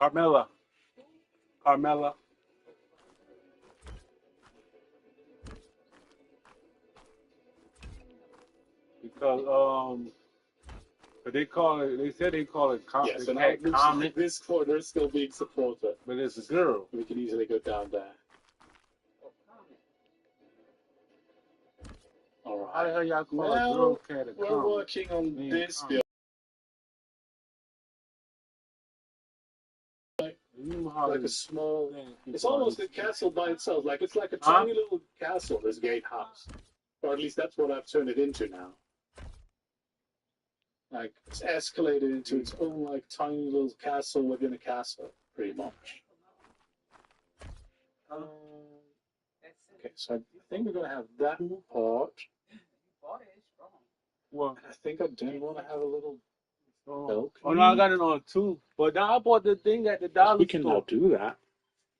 Carmela. Carmela. Because but they call it. They said they call it. Yeah, They so now call it it looks common, like this corner is still being supported. but it's a girl. We can easily go down there. All How the right. hell y'all call a Now girl cat a we're common? working on Being this common. build. You know how Like a this small. thing It's people almost a always- castle by itself. Like it's like a Huh? tiny little castle. This gatehouse, or at least that's what I've turned it into now. Like it's escalated into its own like tiny little castle within a castle, pretty much. Okay, so I think we're gonna have that part. Well, I think I do want to have a little balcony. oh no, I got it on two. But now I bought the thing at the dollar We can now store. do that.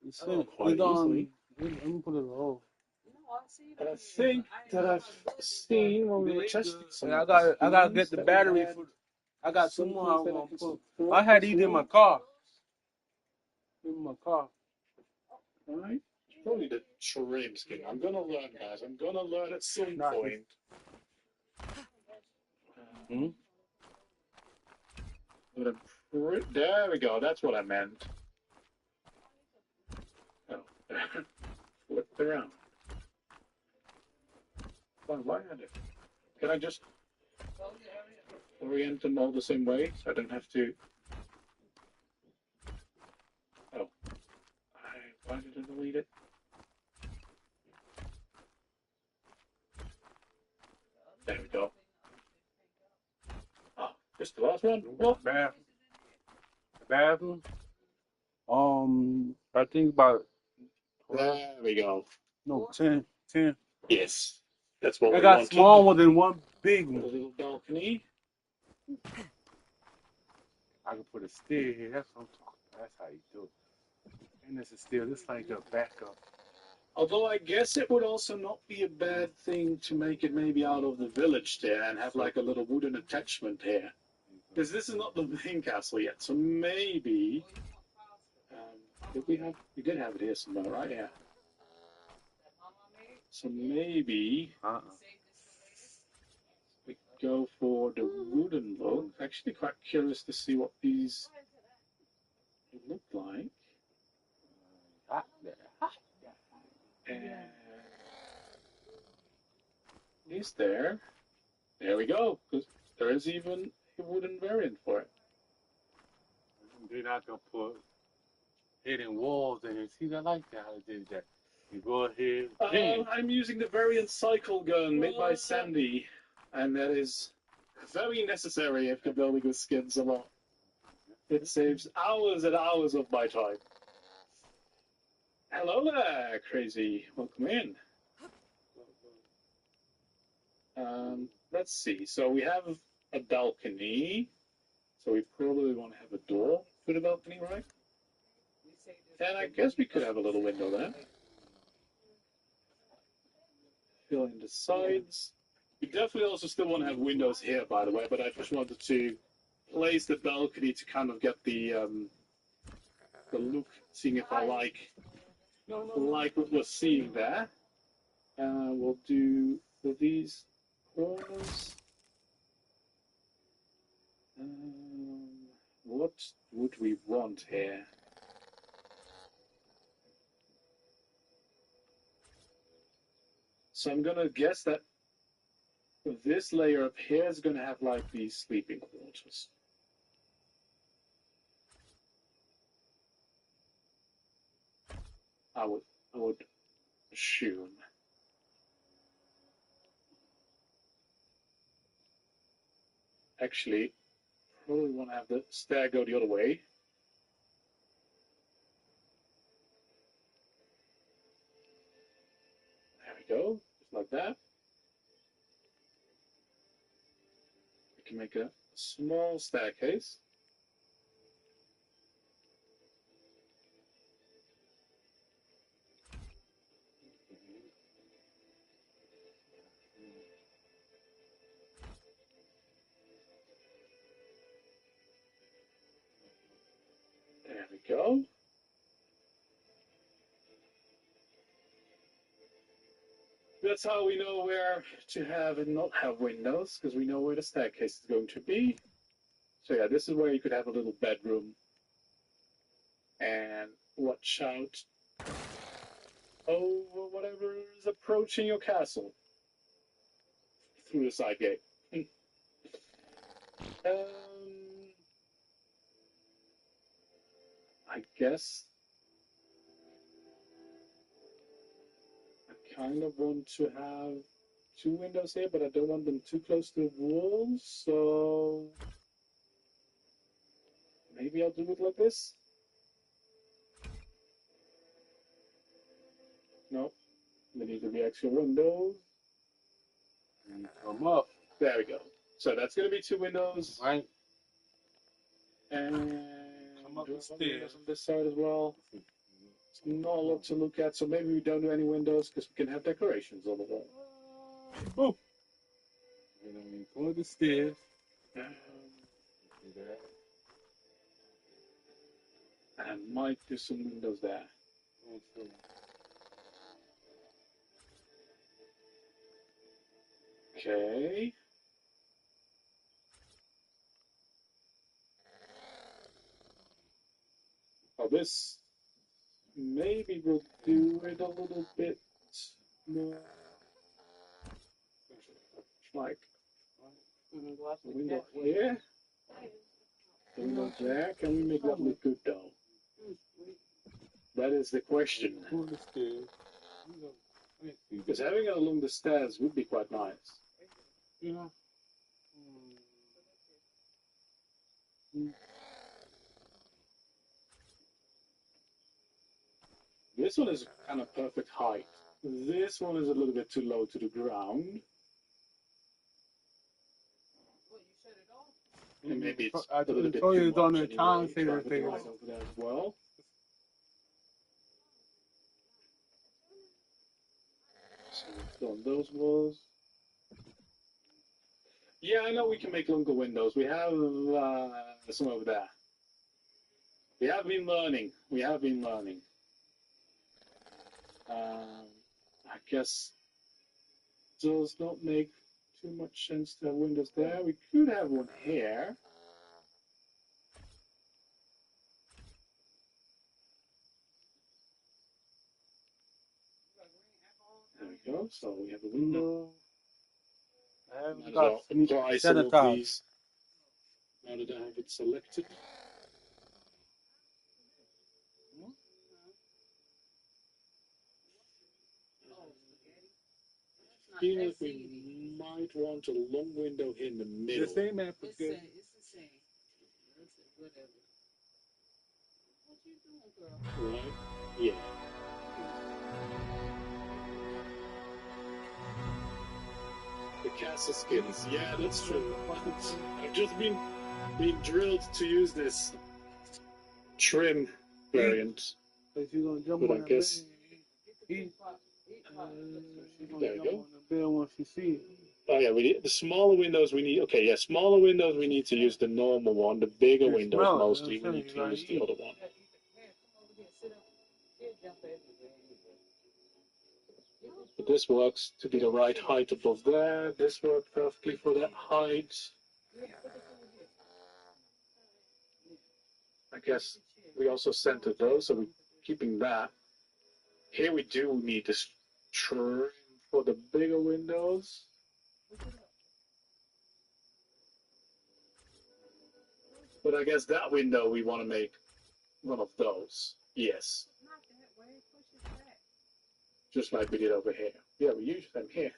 It's Quite easily. Let me put it on. And I think that I've seen when we were testing some. I of got the I gotta things get the that we battery had, for. I got two some more. things I'm that I gonna can put. support I had as these in my well. car. In my car. Right? Probably the trim scheme. I'm gonna learn, guys. I'm gonna learn at some point. But there we go. That's what I meant. Oh, flipped around. Why not? Can I just orient them all the same way so I don't have to? Oh, why did I delete it? There we go. Oh, just the last one. What? Bathroom. Bathroom. I think about. There we go. No, 10. Yes, that's what I we got want. small ones and one big A one. little balcony. I can put a stair here. That's what I'm talking about. That's how you do it. And this is still, this like a backup. Although I guess it would also not be a bad thing to make it maybe out of the village there and have like a little wooden attachment here. Because this is not the main castle yet, so maybe. We did have it here somewhere, right? Yeah. So maybe we go for the wooden look. Actually, quite curious to see what these look like. Is there? There we go. Because there is even a wooden variant for it. They're not gonna put hidden walls in it. See, I like that how they did that. You go ahead. I'm using the variant cycle gun made by Sandy, and that is very necessary if you're building with skins a lot. It saves hours and hours of my time. Hello there, crazy. Welcome in. Let's see. So we have a balcony. So we probably want to have a door for the balcony, right? And I guess we could have a little window there. Fill in the sides. We definitely also still want to have windows here, by the way, but I just wanted to place the balcony to kind of get the look, seeing if I like what we're seeing there. We'll do for these corners. What would we want here? So I'm gonna guess that this layer up here is gonna have like these sleeping quarters. I would assume. Actually, probably want to have the stair go the other way. There we go, just like that. We can make a small staircase. There we go. That's how we know where to have and not have windows, because we know where the staircase is going to be. So yeah, this is where you could have a little bedroom. And watch out over whatever is approaching your castle through the side gate. I guess I kind of want to have 2 windows here, but I don't want them too close to the walls, so maybe I'll do it like this. No, there need to be extra windows. And come up. There we go. So that's going to be 2 windows. Right. And Come up do the some stairs. windows on this side as well. It's not a lot to look at, so maybe we don't do any windows because we can have decorations on the wall. Oh. And then we go up the stairs. Do that. And I might do some windows there. Okay. Oh, this maybe we'll do it a little bit more like the window here, the window there. Can we make that look good though? That is the question. Go up the stairs. Because having it along the stairs would be quite nice. Yeah. This one is kind of perfect height. This one is a little bit too low to the ground. And maybe it's I a little bit told you too it's on much the time anyway. saver Try thing. it right over there as well. So we've done those walls. Yeah, I know we can make longer windows. We have some over there. We have been learning. I guess it does not make too much sense to have windows there. We could have one here. There we go. So we have a window. I haven't Might as got well apply some of sanitize. these now that I have it selected. I feel like we might want a long window in the middle. The same app is good. It's the same. Whatever. What you doing, girl? Right? Yeah. The castle skins. Yeah, that's true. I've just been drilled to use this trim variant. But you gonna jump But I on that guess- bed. She's gonna There we jump go. on the bed once she see it. Oh yeah, we need the smaller windows. We need smaller windows. We need to use the normal one. The bigger You windows, smell it, mostly, I'm we need telling to you, use the right? other one. But this works to be the right height above there. This works perfectly for that height. I guess we also centered those, so we're keeping that. Here we do need this trim for the bigger windows. But I guess that window we want to make one of those. Yes. Just like we did over here. Yeah, we use them here.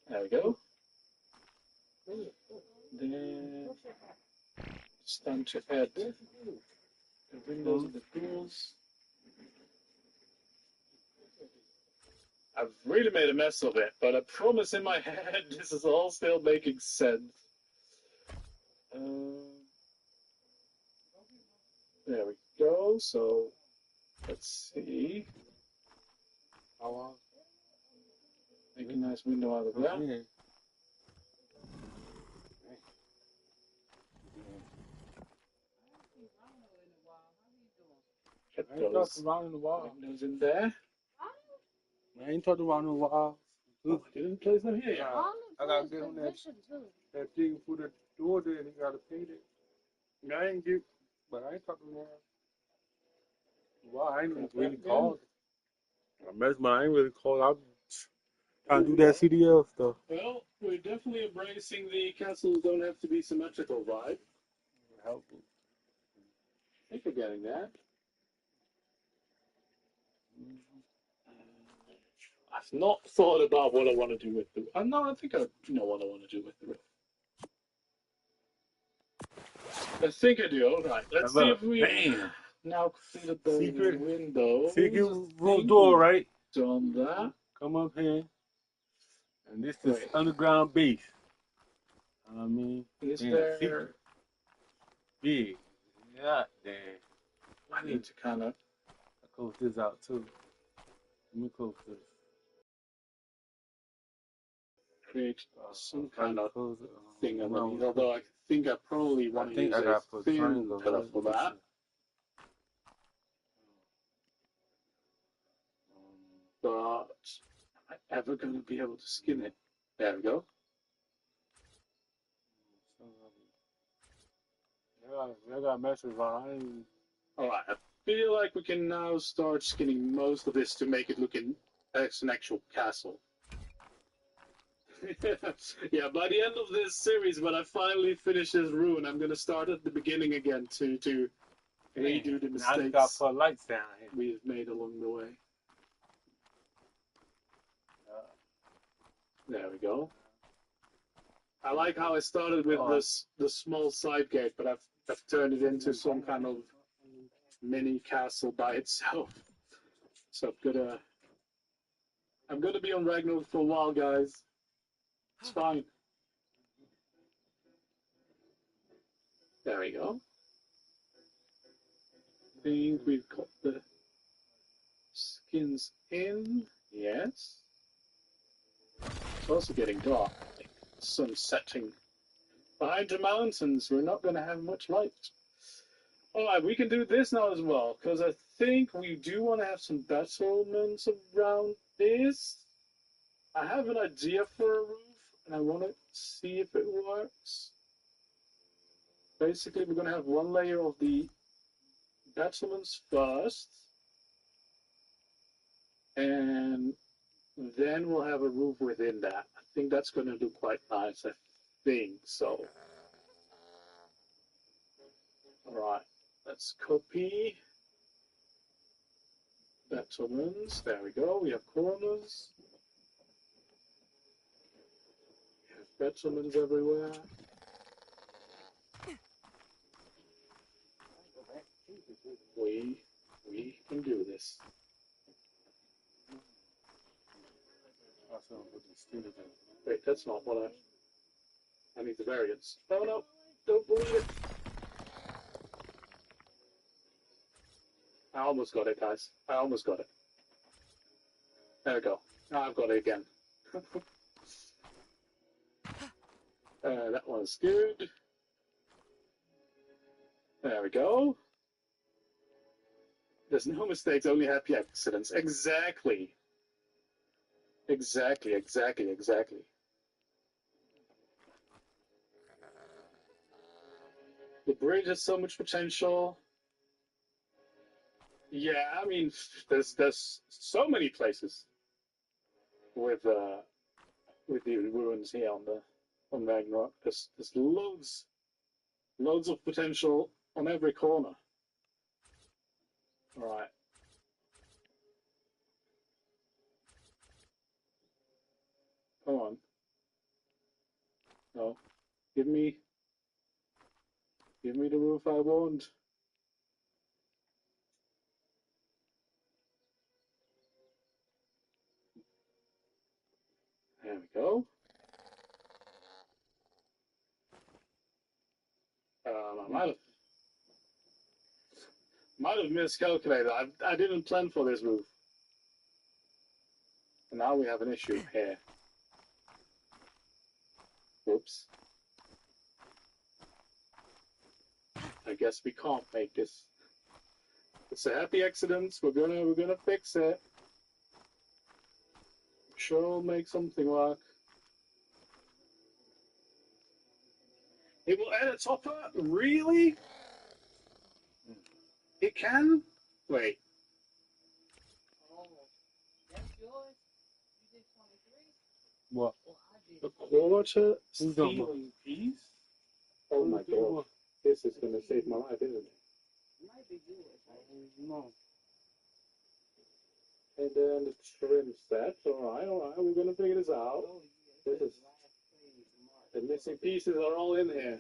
There we go. Then it's time to add the windows and the doors. I've really made a mess of it, but I promise in my head this is all still making sense. There we go. So let's see. How long? Make a nice window out of that. Yeah. I ain't talking around in the wall. windows in there. I ain't talking around in the wall. Oh, you didn't place them here. Yeah. All I the gotta good get on that. position too. That thing for the door there, they gotta paint it. I ain't get, but I ain't talking around. Well, I ain't really called. I messed my, I ain't really called. I'm trying to do that CDL stuff. Well, we're definitely embracing the castles don't have to be symmetrical vibe. Helpful. I think we're getting that. I've not thought about what I want to do with the. No, I think I know what I want to do with the roof. I think I do. All right, let's see if we now completed the Secret windows. room door, right? Done that. Come up here, and this is underground base. I mean, Is yeah, there? secret. Big. Yeah, damn. I need to kind of close this out too. Let me close this. create some kind of close it. thing underneath. Although I think I probably want to use a thin pillar for that. But am I ever going to be able to skin it? There we go. I got messages on. Alright, I feel like we can now start skinning most of this to make it look as an actual castle. Yeah, by the end of this series, when I finally finish this ruin, I'm going to start at the beginning again to redo the mistakes I just got to put lights down here. we've made along the way. There we go. I like how I started with the small side gate, but I've turned it into some kind of mini castle by itself. So I'm gonna be on Ragnarok for a while, guys. It's fine. There we go. I think we've got the skins in. Yes. It's also getting dark. The sun's setting. Behind the mountains, we're not going to have much light. Alright, we can do this now as well, because I think we do want to have some battlements around this. I have an idea for a roof, and I want to see if it works. Basically, we're going to have one layer of the battlements first, and then we'll have a roof within that. I think that's going to do quite nice, I think so. Alright, let's copy battlements. There we go, we have corners. We have battlements everywhere. We can do this. Wait, that's not what I need the variance. Oh no, don't believe it. I almost got it, guys. I almost got it. There we go. Now I've got it again. That one's good. There we go. There's no mistakes, only happy accidents. Exactly. Exactly. The bridge has so much potential. Yeah, I mean, there's so many places with the ruins here on Ragnarok. There's loads of potential on every corner. All right. Come on. No. Give me the roof I want. There we go. I might have miscalculated. I didn't plan for this roof. And now we have an issue here. Whoops. I guess we can't make this It's a happy accident. We're gonna fix it. Sure, we'll make something work. It will add a topper? Really? It can? Wait. Oh, that's yours? You did 23? What? Well, I did. A quarter Who's done ceiling piece? Oh my god. This is gonna save my life, isn't it? It might be yours, right? No. And then the trim set. Alright, we're gonna figure this out. Oh, yeah. This is the missing pieces are all in here.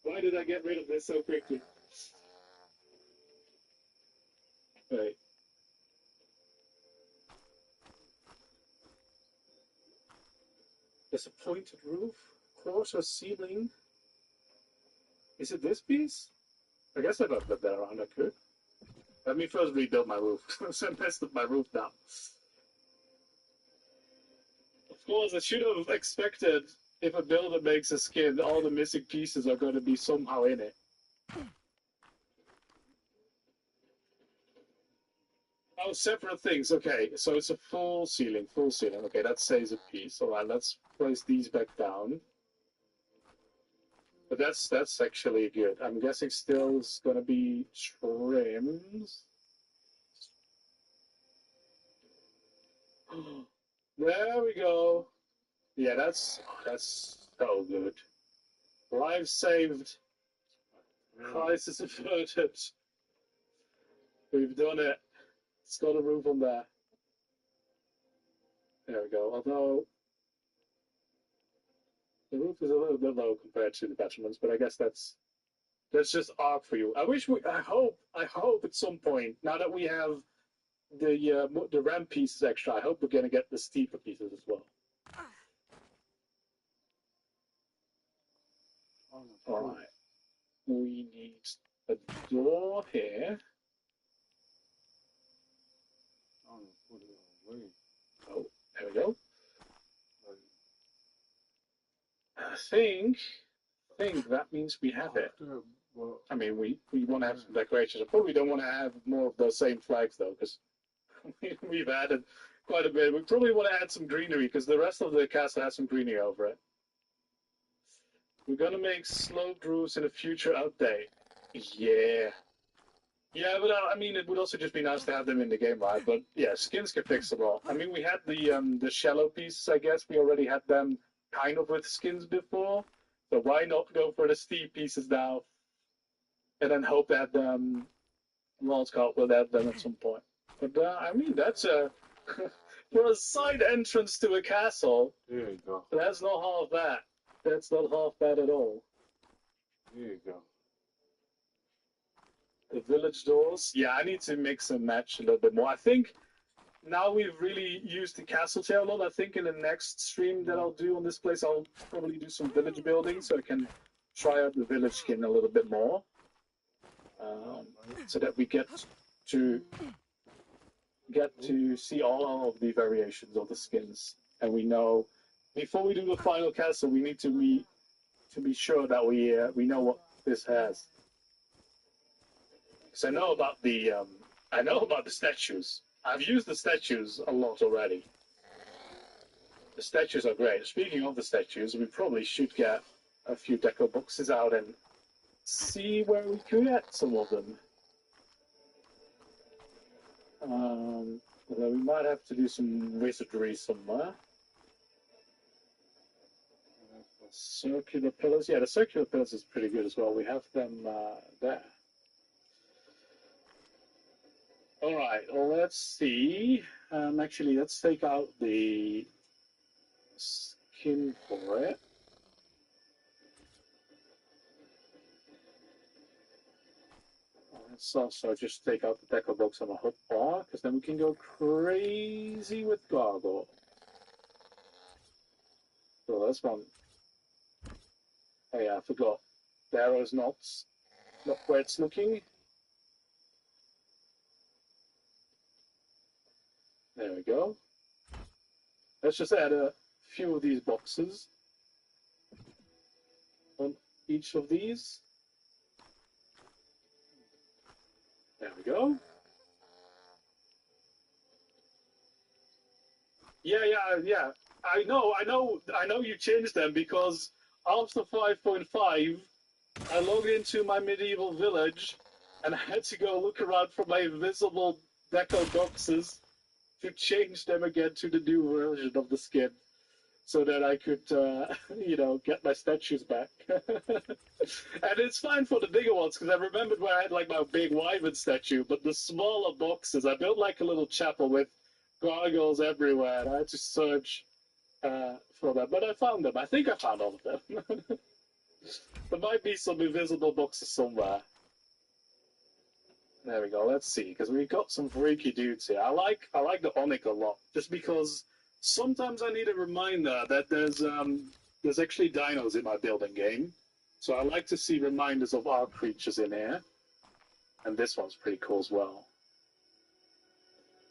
Why did I get rid of this so quickly? Wait. There's a pointed roof, quarter ceiling. Is it this piece? I guess if I put that around, I could. Let me first rebuild my roof. I messed up my roof now. Of course, I should have expected if a builder makes a skin, all the missing pieces are going to be somehow in it. Oh, separate things. Okay, so it's a full ceiling, Okay, that saves a piece. All right, let's place these back down. But that's actually good. I'm guessing still it's going to be trims. There we go. Yeah, that's so good. Life saved. Crisis averted. We've done it. It's got a roof on there. There we go. Although the roof is a little bit low compared to the battlements, but I guess that's just Ark for you. I hope at some point, now that we have the ramp pieces extra, I hope we're gonna get the steeper pieces as well. All right. We need a door here. Oh, there we go. I think that means we have it. I mean, we want to have some decorations. I probably don't want to have more of those same flags, though, because we've added quite a bit. We probably want to add some greenery, because the rest of the castle has some greenery over it. We're going to make sloped roofs in a future update. Yeah. Yeah, but I mean, it would also just be nice to have them in the game, right? But yeah, skins can fix them all. I mean, we had the shallow pieces, I guess. We already had them kind of with skins before. So why not go for the steep pieces now? And then hope that Wildcard will add them at some point. But I mean, that's a for a side entrance to a castle. There you go. That's not half bad. That's not half bad at all. There you go. The village doors. Yeah, I need to mix and match a little bit more. I think now we've really used the castle tail a lot. I think in the next stream that I'll do on this place, I'll probably do some village building so I can try out the village skin a little bit more. So that we get to see all of the variations of the skins, and we know before we do the final castle, we need to be sure that we know what this has. Because I know about the statues. I've used the statues a lot already. The statues are great. Speaking of the statues, we probably should get a few deco boxes out and see where we could get some of them. Although we might have to do some wizardry somewhere. Circular pillars. Yeah, the circular pillars is pretty good as well. We have them there. All right, well, let's see. Actually, let's take out the skin for it. Let's also just take out the deco box on a hot bar, because then we can go crazy with Gargoyle. So that's one. Oh yeah, I forgot. The arrow's not where it's looking. There we go. Let's just add a few of these boxes on each of these. There we we go. Yeah. I know you changed them because after 5.5, I logged into my medieval village and I had to go look around for my invisible deco boxes to change them again to the new version of the skin so that I could, get my statues back. And it's fine for the bigger ones because I remembered where I had like my big wyvern statue, but the smaller boxes, I built like a little chapel with gargoyles everywhere, and I had to search for them. But I found them. I think I found all of them. There might be some invisible boxes somewhere. There we go. Let's see, because we've got some freaky dudes here. I like the Onyx a lot, just because sometimes I need a reminder that there's actually dinos in my building game. So I like to see reminders of our creatures in here. And this one's pretty cool as well.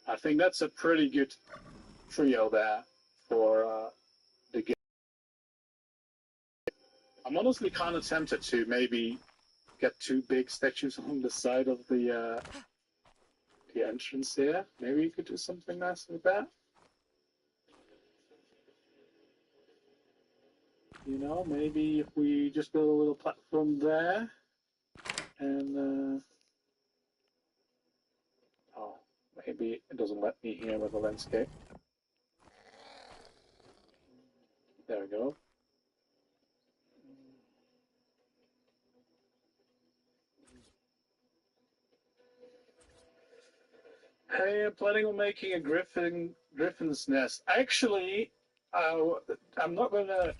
I think that's a pretty good trio there for the game. I'm honestly kind of tempted to maybe get two big statues on the side of the entrance here. Maybe you could do something nice with that. You know, maybe if we just build a little platform there, and oh, maybe it doesn't let me here with the landscape. There we go. Hey, I'm planning on making a griffin's nest. Actually, I'm not gonna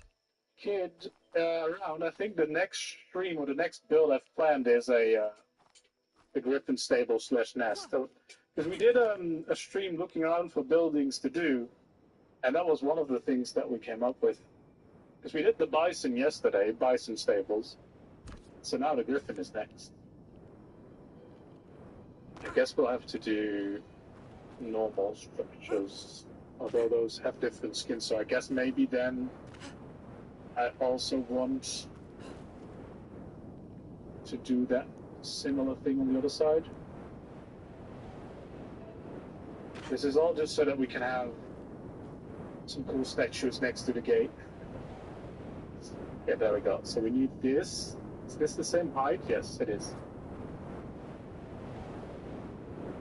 kid around. I think the next stream or the next build I've planned is a griffin stable / nest. Because we did a stream looking around for buildings to do, and that was one of the things that we came up with. Because we did the bison yesterday, bison stables. So now the griffin is next. I guess we'll have to do normal structures, although those have different skins. So I guess maybe then I also want to do that similar thing on the other side. This is all just so that we can have some cool statues next to the gate. Yeah, there we go. So we need this. Is this the same height? Yes, it is.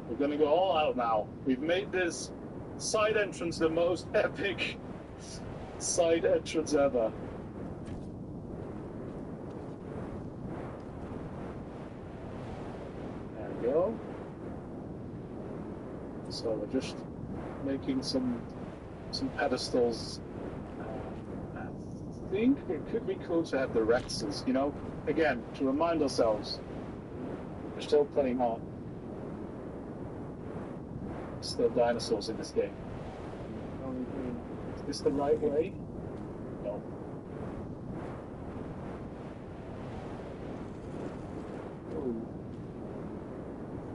We're gonna go all out now. We've made this side entrance the most epic side entrance ever. There we go. So we're just making some pedestals. I think it could be cool to have the Rexes, you know, again, to remind ourselves we're still playing on. Still dinosaurs in this game. Is this the right way? No.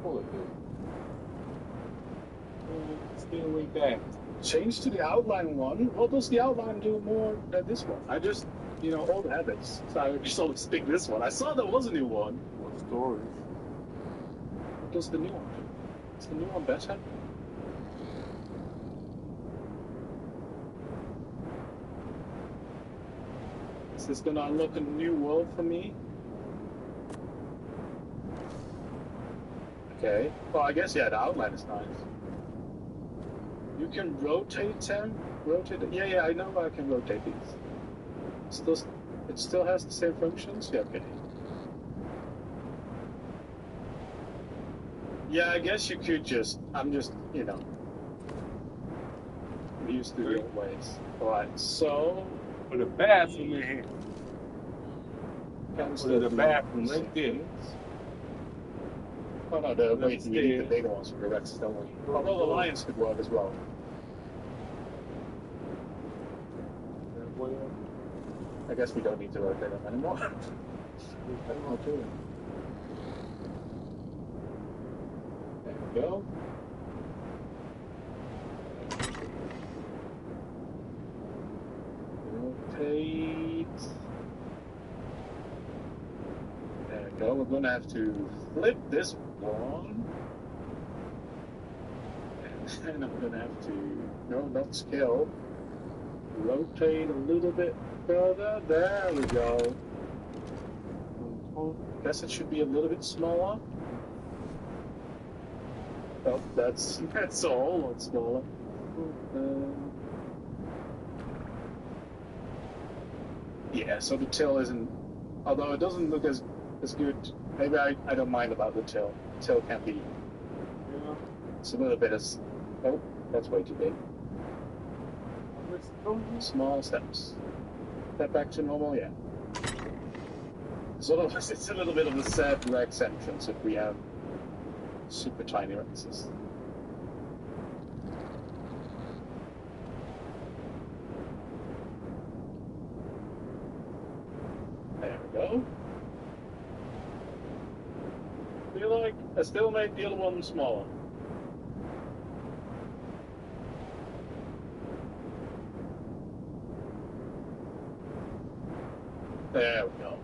Pull it there. Stay way back. Change to the outline one. What does the outline do more than this one? I just, old habits. So I just always pick this one. I saw there was a new one. What stories? What does the new one do? Is the new one better? Is this gonna unlock a new world for me? Okay. Well, I guess, yeah, the outline is nice. You can rotate them? Yeah, I know I can rotate these. It still has the same functions? Yeah, okay. Yeah, I guess you could I'm just, used to the old ways. Alright, so... Put a bathroom in here. Comes Put the bathroom right there. Oh no, we need the bigger ones for the Rex, don't we? Although the Lions could work as well. I guess we don't need to rotate them anymore. I don't know too. There we go. Rotate. There we go. We're gonna have to flip this one. And I'm gonna have to, no, not scale, rotate a little bit further. There we go. I guess it should be a little bit smaller. Oh, that's a whole lot smaller. Yeah, so the tail isn't, although it doesn't look as good. Maybe I don't mind about the tail. The tail can be, Yeah. it's a little bit as, oh, that's way too big. Small steps. Step back to normal, yeah. So it's a little bit of a sad Rex entrance if we have super tiny Rexes. There we go. Feel like I still made the other one smaller. There we go.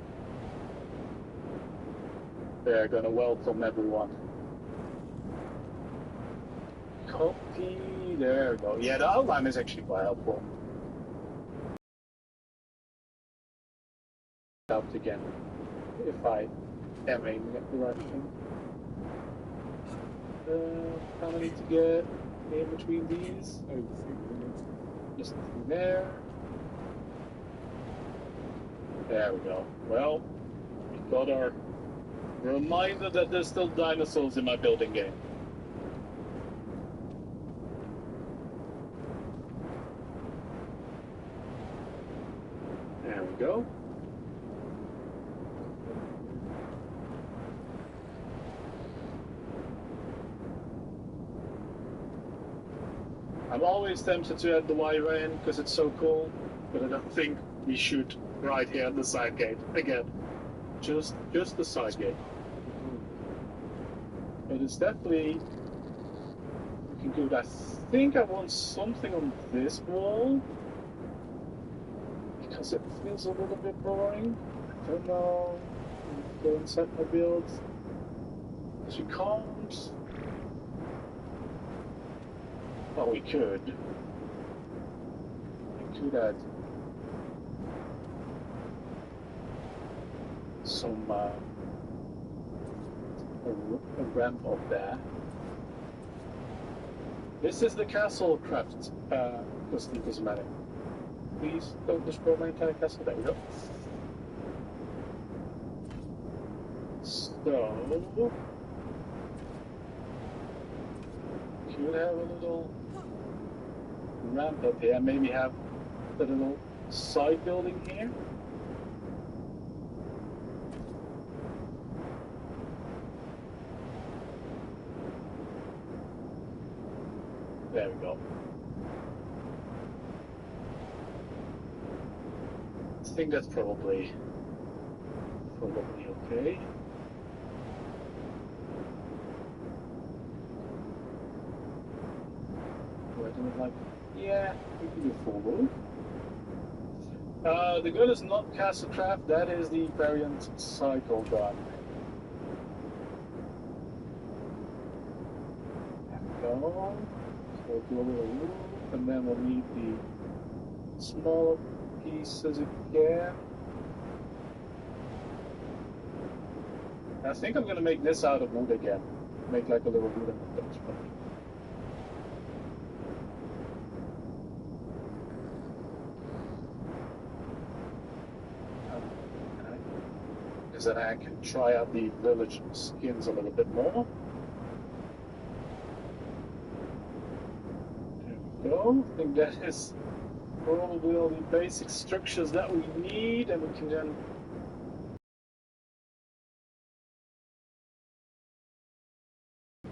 They're gonna welcome everyone. Copy. There we go. Yeah, the outline is actually quite helpful. Out again, if I am aiming at the right thing. Kind of need to get in between these. Just through there. There we go. Well, we got our reminder that there's still dinosaurs in my building game. There we go. I'm always tempted to add the wire in because it's so cool, but I don't think we should right here at the side gate. Again, just the side gate. But it's definitely looking good. I think I want something on this wall because it feels a little bit boring. I don't know. Go inside my build. Because we can't. Well, we could. We could add some a ramp up there. This is the castle craft custom cosmetic. Please don't destroy my entire castle. There we go. So could have a little ramp up here. Maybe have a little side building here. There we go. I think that's probably okay. Like, yeah, we can do full move. The good is not castle craft, that is the variant cycle gun. There we go. So we'll do a little loop, and then we'll need the smaller pieces again. I think I'm going to make this out of wood again. Make like a little wooden attachment. Is that I can try out the village skins a little bit more. There we go. I think that is probably all the basic structures that we need, and we can then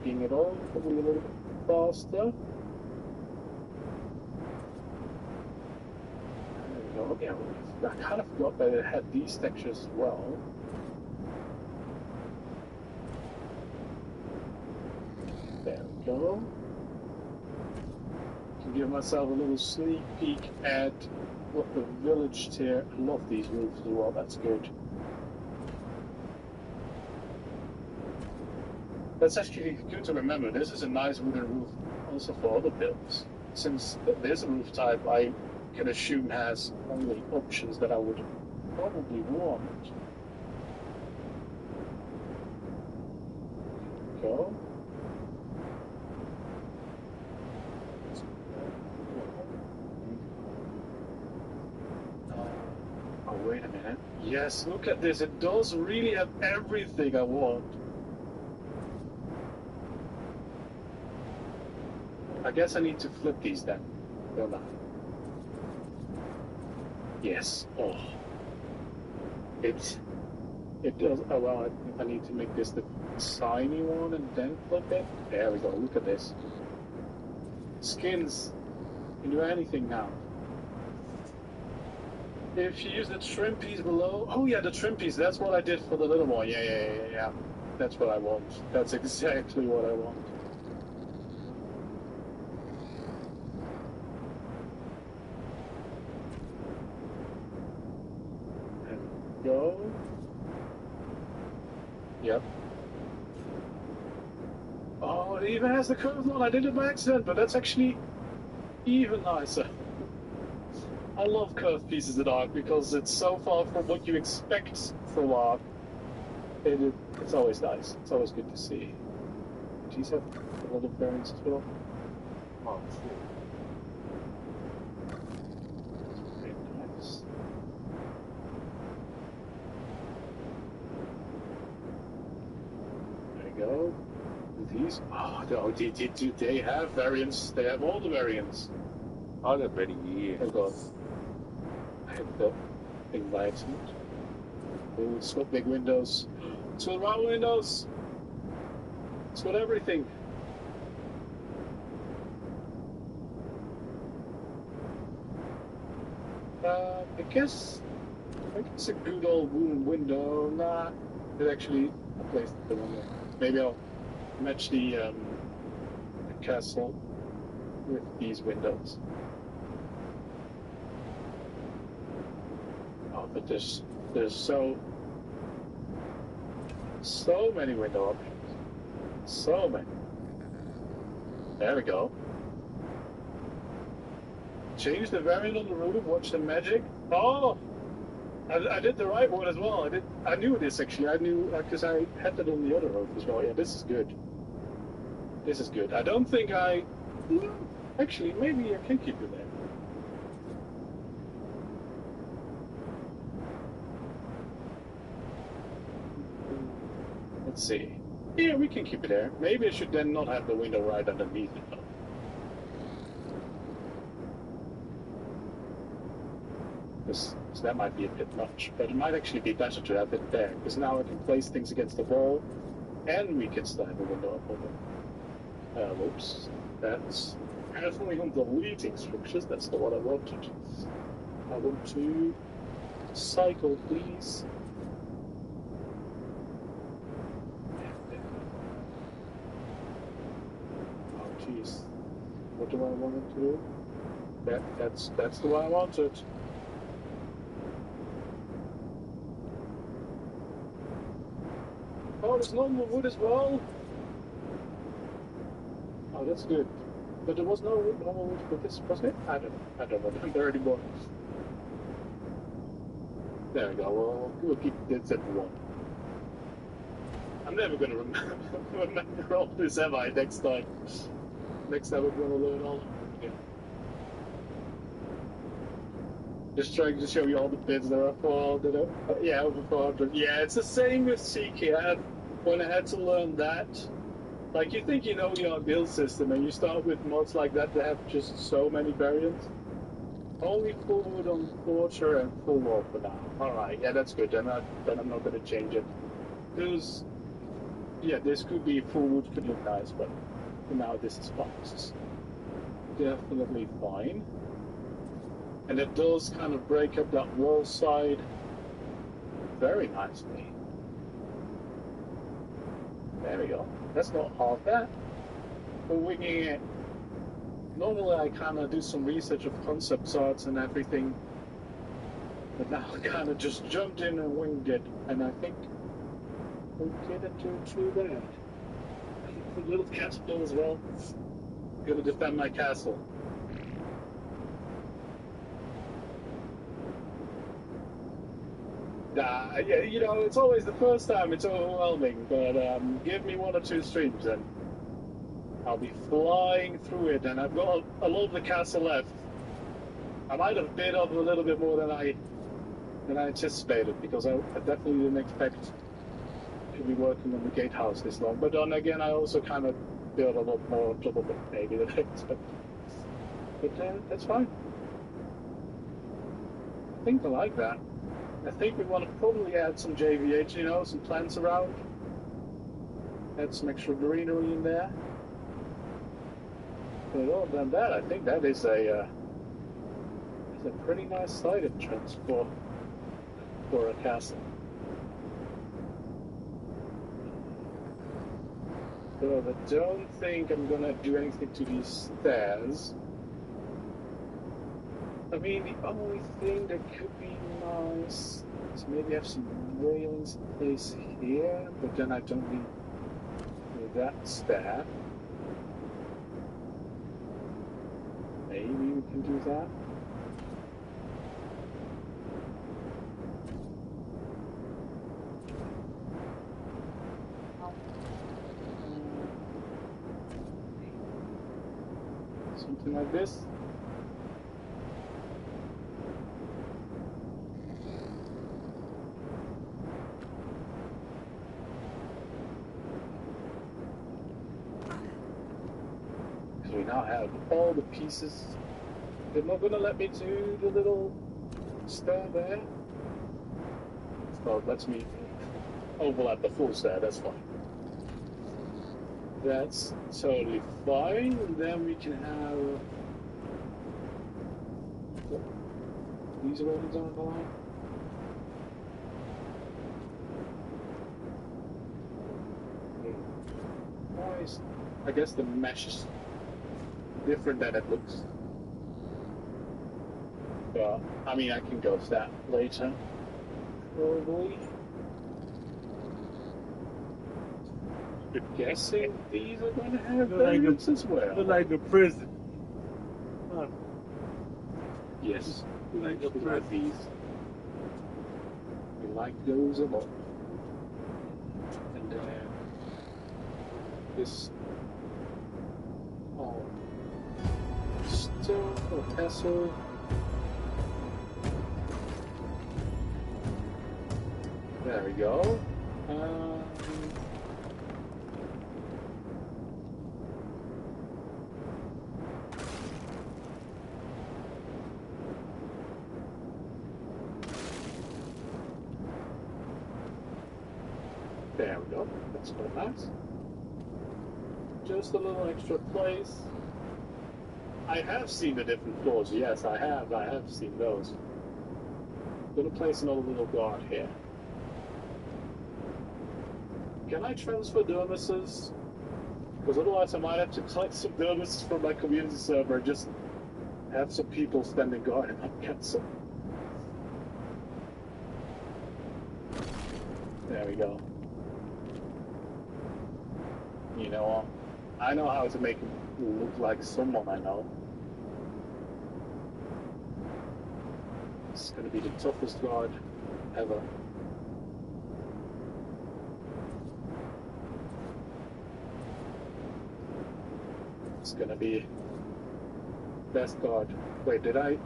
bring it on probably a little bit faster. There we go. Yeah, I kind of forgot that it had these textures as well. There we go. Can give myself a little sneak peek at what the village tier. I love these roofs as well, that's good. That's actually good to remember. This is a nice wooden roof also for other builds. Since there's a roof type I can assume has only options that I would probably want. Go. Oh, wait a minute. Yes, look at this. It does really have everything I want. I guess I need to flip these then, don't I? Yes. Oh. It does. Oh, well, I need to make this the shiny one and then flip it. There we go. Look at this. Skins can do anything now. If you use the trim piece below... Oh, yeah, the trim piece. That's what I did for the little one. Yeah. That's what I want. That's exactly what I want. And go. Yep. Oh, it even has the curved one. I did it by accident, but that's actually even nicer. I love curved pieces in Ark because it's so far from what you expect from Ark. It's always nice. It's always good to see. These have a lot of variants as well. Oh, shit. Very nice. There you go. These, they have variants. They have all the variants. Oh, they're ready, yeah. Oh god. I hit the thing by accident. Ooh, it's got big windows. It's got round windows. It's got everything. I guess it's a good old wooden window. Nah, it actually I placed the window. Maybe I'll match the castle with these windows. Oh, but there's so many window options. So many. There we go. Change the variant on the roof, watch the magic. Oh! I did the right one as well. I knew this actually. I knew because I had that on the other roof as well. Yeah, this is good. This is good. I don't think actually, maybe I can keep it there. Let's see. Yeah, we can keep it there. Maybe I should then not have the window right underneath it though. Because that might be a bit much, but it might actually be better to have it there, because now I can place things against the wall, and we can still have a window up over. Whoops. That's definitely on deleting structures. That's not what I wanted. I want to cycle, please. Oh, jeez. What do I want it to do? That's the way I want it. Oh, there's normal wood as well. Oh, that's good. But there was no normal wood for this, wasn't it? I don't remember anymore. There we go. We'll keep this at one. I'm never gonna remember all this, am I? Next time. Next time we're gonna learn all of it again. Just trying to show you all the bits that are 400. Yeah, over 400. Yeah, it's the same with CK. When I had to learn that, like you think you know your build system, and you start with mods like that have just so many variants. Only full wood on torture and full wall for now. Alright, yeah, that's good. Then I'm not going to change it. Because, yeah, this could be full wood, could look nice, but for now this is fine. This is definitely fine. And it does kind of break up that wall side very nicely. There we go. That's not hard bad. We're winging it. Normally I kind of do some research of concept arts and everything. But now I kind of just jumped in and winged it. And I think we didn't do too bad. with little castle as well. Gonna defend my castle. Yeah, you know, it's always the first time it's overwhelming, but give me 1 or 2 streams and I'll be flying through it, and I've got a lot of the castle left. I might have bit off a little bit more than I anticipated, because I definitely didn't expect to be working on the gatehouse this long. But then again, I also kind of built a lot more on top of it maybe than I expected. But that's fine. I think I like that. I think we want to probably add some JVH, you know, some plants around. Add some extra greenery in there. But other than that, I think that is a pretty nice side entrance for a castle. So I don't think I'm gonna do anything to these stairs. I mean, the only thing that could be nice is maybe have some railings in place here, but then I don't need that stair. Maybe we can do that. Something like this. So we now have all the pieces. They're not going to let me do the little stair there. So it lets me overlap the full stair, that's fine. That's totally fine. And then we can have these railings on the line. Nice. I guess the mesh is different than it looks. But I mean, I can go to that later, probably. I'm guessing these are going to have variants as well. Look like a prison. Huh. Yes, Like a we prison. like these. We like those a lot. And this stone or pestle. There we go. There we go. That's quite nice. Just a little extra place. I have seen the different floors. Yes, I have. I have seen those. I'm gonna place another little guard here. Can I transfer dermises? Because otherwise I might have to collect some dermises from my community server and just have some people standing guard and not get some. There we go. You know what? I know how to make him look like someone I know. It's gonna be the toughest guard ever. It's gonna be best guard. Wait, did I?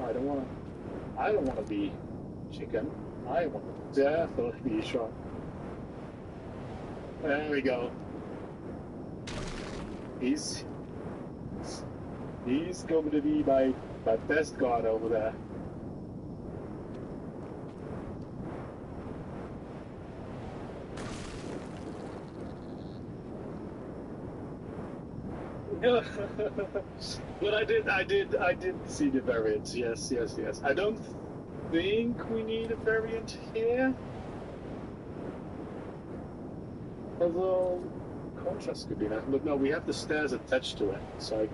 Oh, I don't wanna be chicken. I want to definitely be shark. There we go. He's going to be my best guard over there. But I did see the variants. Yes. I don't think we need a variant here. Although contrast could be nice, but no, we have the stairs attached to it, so I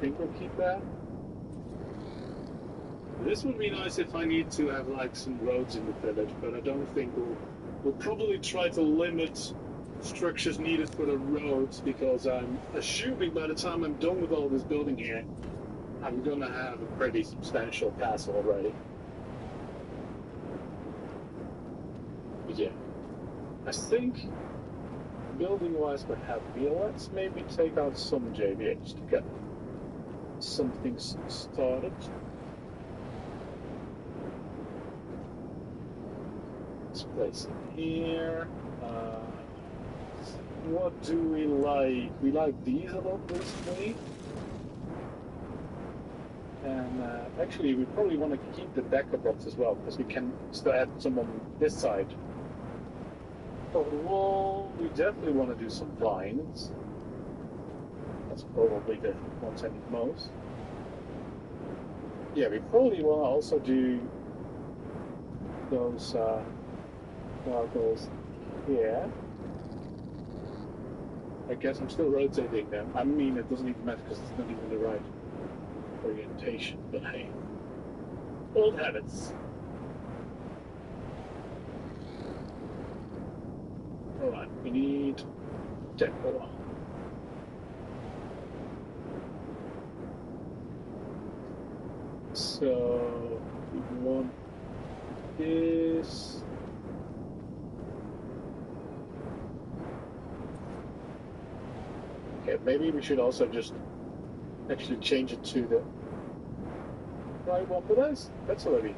think we'll keep that. This would be nice if I need to have like some roads in the village, but I don't think we'll probably try to limit structures needed for the roads, because I'm assuming by the time I'm done with all this building here, I'm gonna have a pretty substantial castle already. But yeah, I think building-wise we're happy. Let's maybe take out some JVH to get some things started. Let's place it here. What do we like? We like these a lot, basically. And actually, we probably want to keep the decker box as well, because we can still add some on this side. For the wall, we definitely want to do some vines. That's probably the ones I need most. Yeah, we probably want to also do those gargoyles here. I guess I'm still rotating them. I mean, it doesn't even matter because it's not even the right orientation, but hey, old habits. Alright, we need decor. So we want this. Okay, maybe we should also just actually change it to the right one, but that's already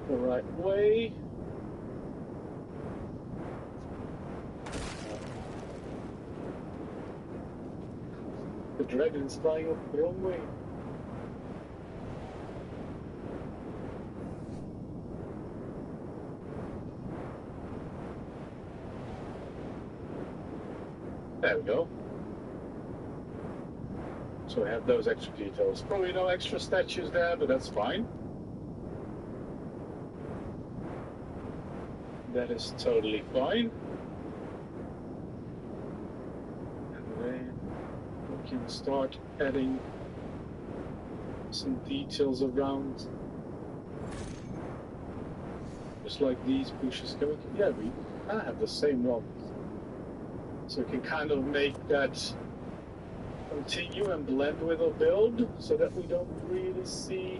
the right way. The dragon's flying up the wrong way. There we go. So we have those extra details. Probably no extra statues there, but that's fine. That is totally fine. And then we can start adding some details around. Just like these bushes. Can we, yeah, we kind of have the same one. So we can kind of make that continue and blend with our build so that we don't really see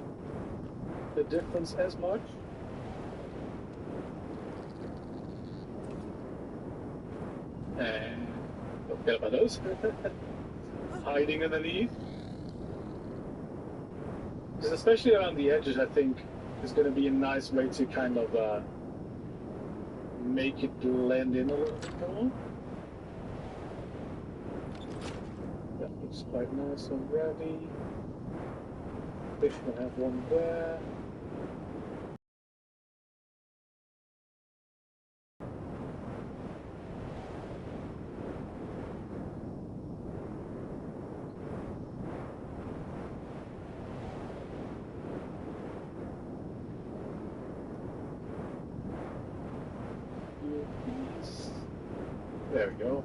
the difference as much. And don't forget about those. Hiding underneath. Because especially around the edges, I think is going to be a nice way to kind of make it blend in a little bit more. That looks quite nice already. Fish will have one there. There we go.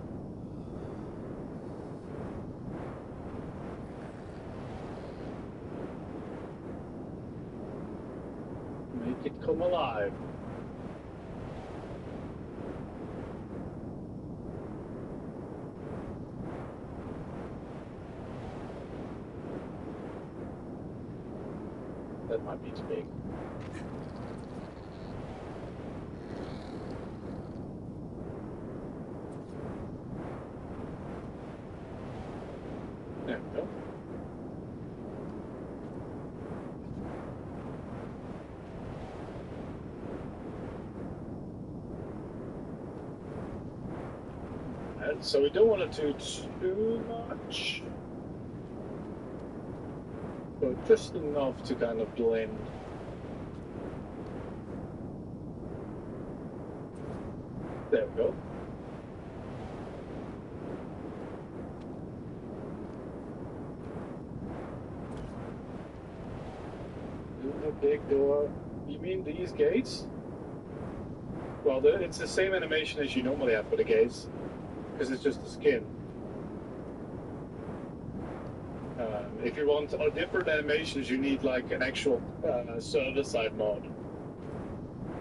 Make it come alive. That might be too big. There we go. And so we don't want to do too much, but just enough to kind of blend. There we go. A big door. You mean these gates? Well, it's the same animation as you normally have for the gates, because it's just the skin. If you want different animations, you need like an actual server-side mod.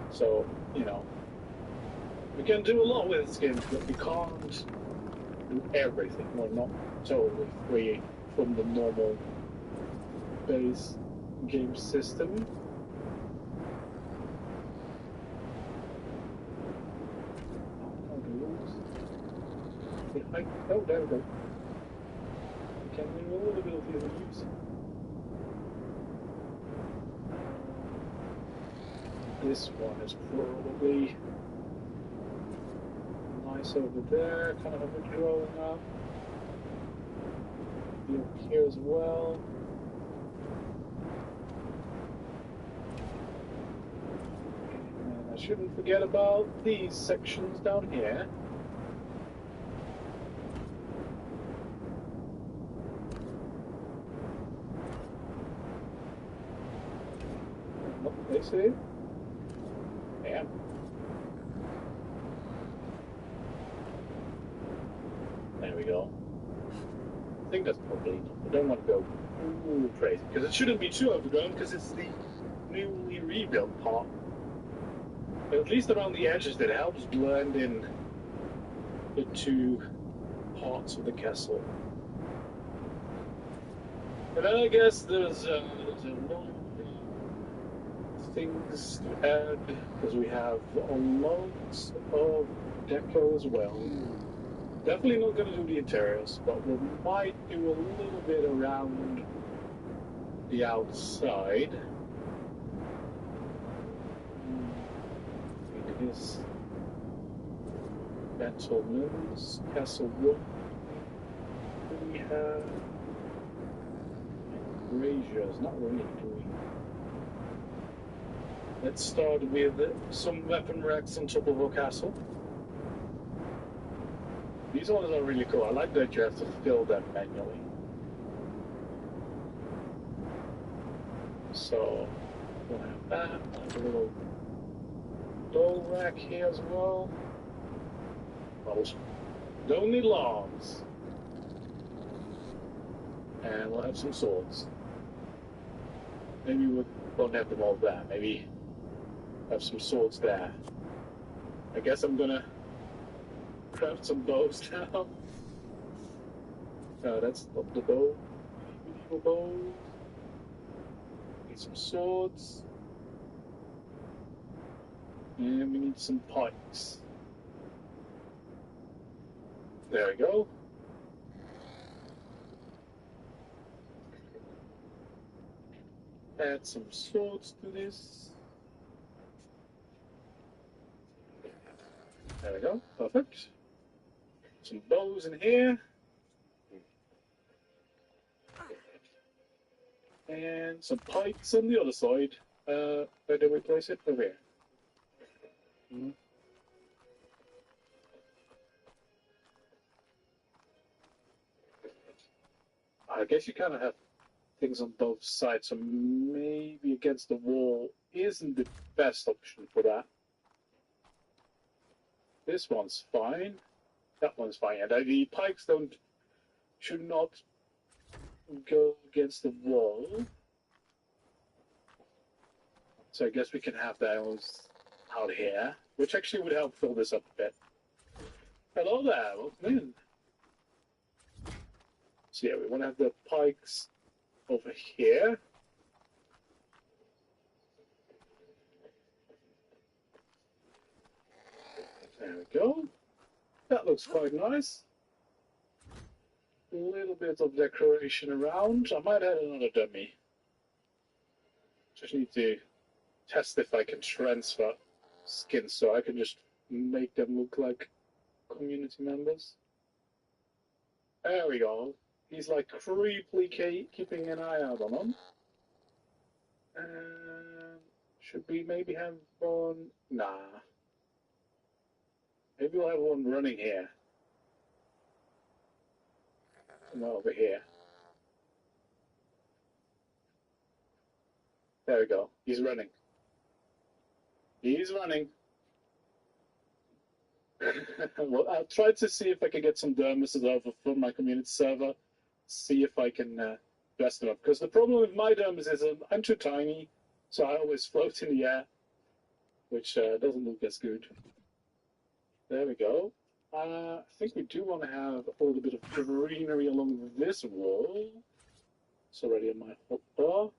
So, you know, We can do a lot with this game, but we can't do everything. We're not totally free from the normal base game system. Oh, the rules. Oh, there we go. We can do a little bit of the use. This one is probably nice over there, kind of a bit growing up. Be up here as well. And I shouldn't forget about these sections down here. Oh, they see? Yeah. There we go. I think that's probably enough. I don't want to go ooh, crazy, because it shouldn't be too overgrown, because it's the newly rebuilt part. But at least around the edges, that helps blend in the two parts of the castle. And then I guess there's a lot of things to add, because we have loads of deco as well. Definitely not going to do the interiors, but we might do a little bit around the outside. It is Gentleman's Castle Rook. We have braziers, not really, do we? Let's start with some weapon racks on top of our castle. These ones are really cool. I like that you have to fill them manually. So, we'll have that. We'll have a little door rack here as well. Don't need logs. And we'll have some swords. Maybe we won't have them all there. Maybe have some swords there. I guess I'm gonna craft some bows now. That's not the bow. Medieval bows. Need some swords. And we need some pikes. There we go. Add some swords to this. There we go. Perfect. Some bows in here. And some pikes on the other side. Where do we place it? Over here. Mm-hmm. I guess you kind of have things on both sides, so maybe against the wall isn't the best option for that. This one's fine. That one's fine. And the pikes should not go against the wall. So I guess we can have those out here, which actually would help fill this up a bit. Hello there, welcome in. So yeah, we want to have the pikes over here. There we go. That looks quite nice. A little bit of decoration around. I might add another dummy. Just need to test if I can transfer skins so I can just make them look like community members. There we go. He's like creepily keeping an eye out on him. Should we maybe have one? Nah. Maybe we'll have one running here. No, over here. There we go. He's running. He's running. Well, I'll try to see if I can get some dermises over from my community server. See if I can dress them up. Because the problem with my dermis is I'm too tiny, so I always float in the air, which doesn't look as good. There we go. I think we do want to have a little bit of greenery along this wall. It's already on my hotbar.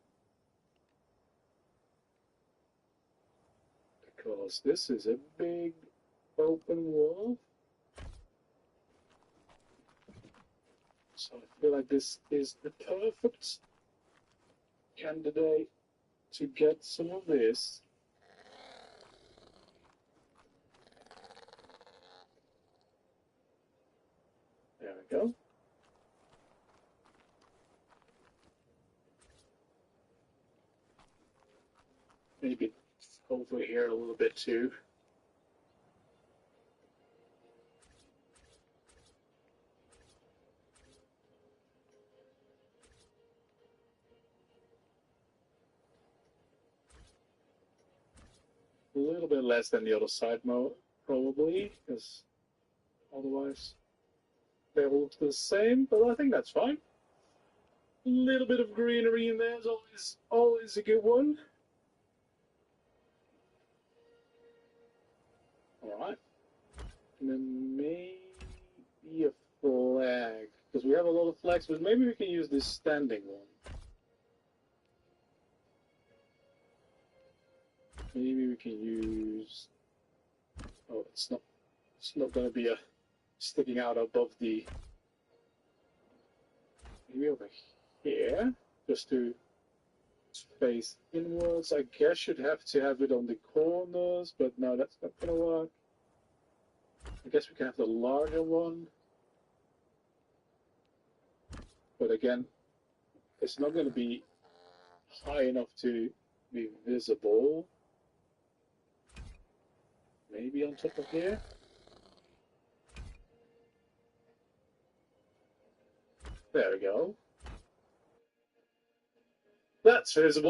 Because this is a big open wall. So I feel like this is the perfect candidate to get some of this. There we go. Maybe over here a little bit too. A little bit less than the other side, probably, because otherwise they will look the same, but I think that's fine. A little bit of greenery in there is always a good one. Alright. And then maybe a flag, because we have a lot of flags, but maybe we can use this standing one. Maybe we can use... Oh, it's not going to be sticking out above the... Maybe over here, just to face inwards. I guess you'd have to have it on the corners, but no, that's not going to work. I guess we can have the larger one. But again, it's not going to be high enough to be visible. Maybe on top of here. There we go. That's visible.